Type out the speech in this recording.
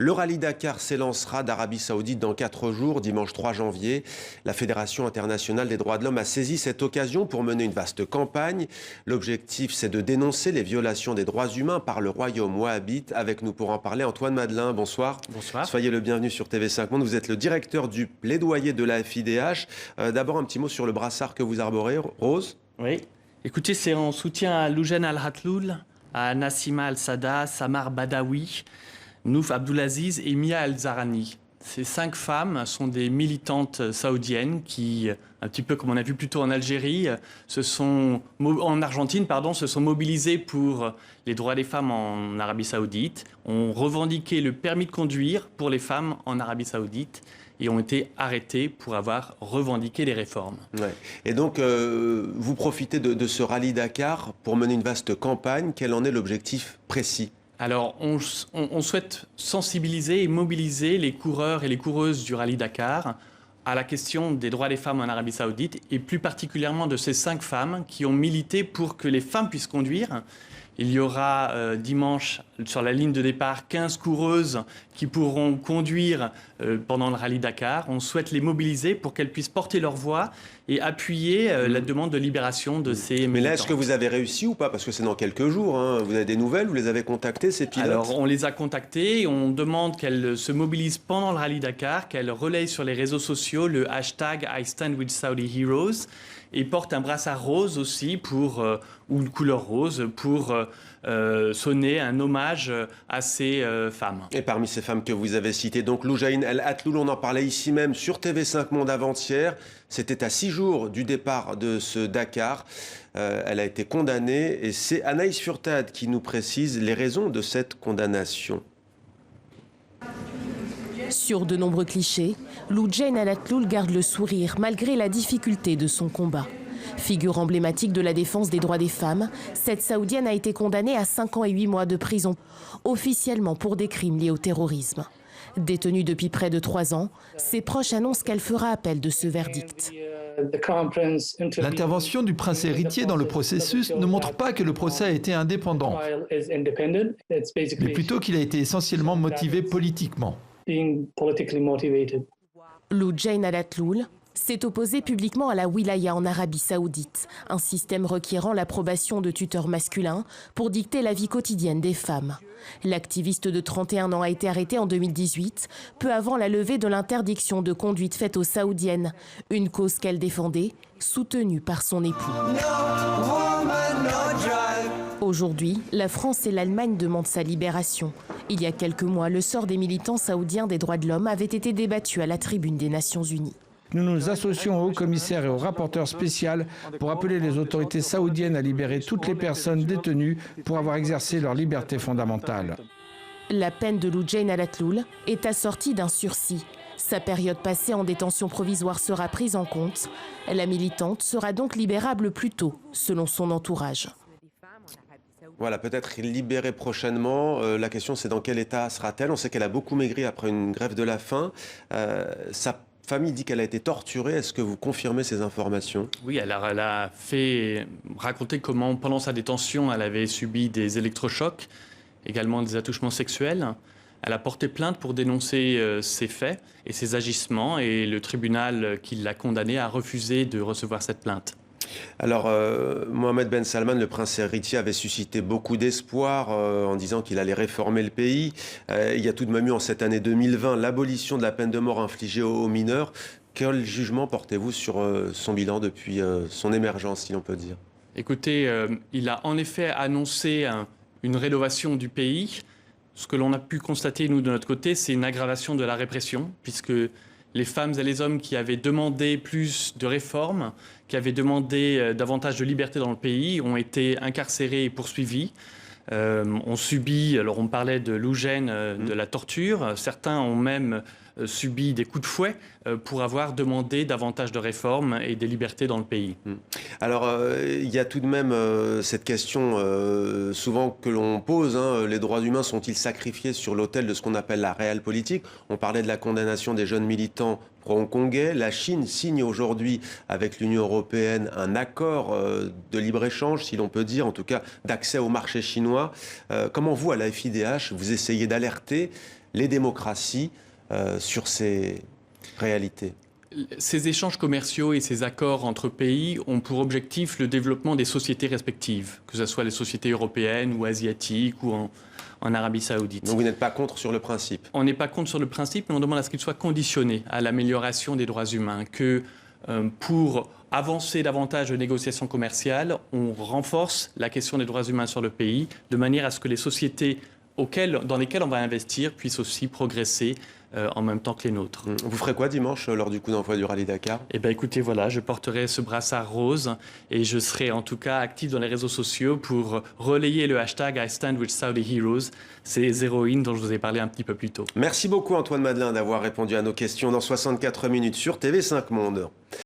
Le rallye Dakar s'élancera d'Arabie Saoudite dans 4 jours, dimanche 3 janvier. La Fédération internationale des droits de l'homme a saisi cette occasion pour mener une vaste campagne. L'objectif, c'est de dénoncer les violations des droits humains par le royaume wahhabite. Avec nous pour en parler, Antoine Madelin, bonsoir. Bonsoir. Soyez le bienvenu sur TV5 Monde. Vous êtes le directeur du plaidoyer de la FIDH. D'abord, un petit mot sur le brassard que vous arborez, Rose. Oui. Écoutez, c'est en soutien à Loujain Al-Hatloul, à Nassima Al-Sada, Samar Badawi, Nouf Abdulaziz et Mia Al-Zarani. Ces 5 femmes sont des militantes saoudiennes qui, un petit peu comme on a vu plus tôt en Algérie, en Argentine, se sont mobilisées pour les droits des femmes en Arabie Saoudite, ont revendiqué le permis de conduire pour les femmes en Arabie Saoudite et ont été arrêtées pour avoir revendiqué les réformes. Ouais. Et donc, vous profitez de ce rallye Dakar pour mener une vaste campagne. Quel en est l'objectif précis ? Alors, on souhaite sensibiliser et mobiliser les coureurs et les coureuses du rallye Dakar à la question des droits des femmes en Arabie Saoudite et plus particulièrement de ces 5 femmes qui ont milité pour que les femmes puissent conduire. Il y aura dimanche sur la ligne de départ 15 coureuses qui pourront conduire pendant le rallye Dakar. On souhaite les mobiliser pour qu'elles puissent porter leur voix et appuyer la demande de libération de ces militants. Mais là, est-ce que vous avez réussi ou pas? Parce que c'est dans quelques jours. Hein. Vous avez des nouvelles? Vous les avez contactés, ces pilotes? Alors, on les a contactés. On demande qu'elles se mobilisent pendant le rallye Dakar, qu'elles relayent sur les réseaux sociaux le hashtag I Stand With Saudi Heroes et portent un brassard rose aussi ou une couleur rose pour sonner un hommage à ces femmes. Et parmi ces femmes que vous avez citées, donc Loujain Al-Hatloul, on en parlait ici même sur TV5 Monde avant-hier. C'était à 6 jours du départ de ce Dakar. Elle a été condamnée et c'est Anaïs Furtad qui nous précise les raisons de cette condamnation. Sur de nombreux clichés, Loujain Al-Hatloul garde le sourire malgré la difficulté de son combat. Figure emblématique de la défense des droits des femmes, cette Saoudienne a été condamnée à 5 ans et 8 mois de prison, officiellement pour des crimes liés au terrorisme. Détenue depuis près de 3 ans, ses proches annoncent qu'elle fera appel de ce verdict. L'intervention du prince héritier dans le processus ne montre pas que le procès a été indépendant, mais plutôt qu'il a été essentiellement motivé politiquement. Loujain Al-Hatloul s'est opposé publiquement à la wilaya en Arabie Saoudite, un système requérant l'approbation de tuteurs masculins pour dicter la vie quotidienne des femmes. L'activiste de 31 ans a été arrêtée en 2018, peu avant la levée de l'interdiction de conduite faite aux Saoudiennes, une cause qu'elle défendait, soutenue par son époux. Aujourd'hui, la France et l'Allemagne demandent sa libération. Il y a quelques mois, le sort des militants saoudiens des droits de l'homme avait été débattu à la tribune des Nations Unies. Nous nous associons au haut-commissaire et au rapporteur spécial pour appeler les autorités saoudiennes à libérer toutes les personnes détenues pour avoir exercé leur liberté fondamentale. La peine de Loujain Al-Hatloul est assortie d'un sursis. Sa période passée en détention provisoire sera prise en compte. La militante sera donc libérable plus tôt, selon son entourage. Voilà, peut-être libérée prochainement. La question, c'est dans quel état sera-t-elle? On sait qu'elle a beaucoup maigri après une grève de la faim. Sa famille dit qu'elle a été torturée. Est-ce que vous confirmez ces informations? Oui, elle a fait raconter comment, pendant sa détention, elle avait subi des électrochocs, également des attouchements sexuels. Elle a porté plainte pour dénoncer ces faits et ces agissements, et le tribunal qui l'a condamnée a refusé de recevoir cette plainte. Alors, Mohammed Ben Salman, le prince héritier, avait suscité beaucoup d'espoir en disant qu'il allait réformer le pays. Il y a tout de même eu en cette année 2020 l'abolition de la peine de mort infligée aux mineurs. Quel jugement portez-vous sur son bilan depuis son émergence, si l'on peut dire? Écoutez, il a en effet annoncé une rénovation du pays. Ce que l'on a pu constater, nous, de notre côté, c'est une aggravation de la répression, puisque les femmes et les hommes qui avaient demandé plus de réformes, qui avaient demandé davantage de liberté dans le pays, ont été incarcérés et poursuivis. On subit, alors on parlait de Loujain, de la torture. Certains ont même subi des coups de fouet pour avoir demandé davantage de réformes et des libertés dans le pays. Alors, il y a tout de même cette question souvent que l'on pose, hein, les droits humains sont-ils sacrifiés sur l'autel de ce qu'on appelle la réelle politique? On parlait de la condamnation des jeunes militants pro-hongkongais. La Chine signe aujourd'hui avec l'Union européenne un accord de libre-échange, si l'on peut dire, en tout cas d'accès au marché chinois. Comment vous, à la FIDH, vous essayez d'alerter les démocraties sur ces réalités? Ces échanges commerciaux et ces accords entre pays ont pour objectif le développement des sociétés respectives, que ce soit les sociétés européennes ou asiatiques ou en Arabie Saoudite. Donc vous n'êtes pas contre sur le principe? On n'est pas contre sur le principe, mais on demande à ce qu'il soit conditionné à l'amélioration des droits humains, que pour avancer davantage de négociations commerciales, on renforce la question des droits humains sur le pays, de manière à ce que les sociétés dans lesquelles on va investir puissent aussi progresser en même temps que les nôtres. Vous ferez quoi dimanche lors du coup d'envoi du Rallye Dakar? Eh bien écoutez, voilà, je porterai ce brassard rose et je serai en tout cas actif dans les réseaux sociaux pour relayer le hashtag I Stand with Saudi Heroes, ces héroïnes dont je vous ai parlé un petit peu plus tôt. Merci beaucoup Antoine Madelin d'avoir répondu à nos questions dans 64 minutes sur TV5 Monde.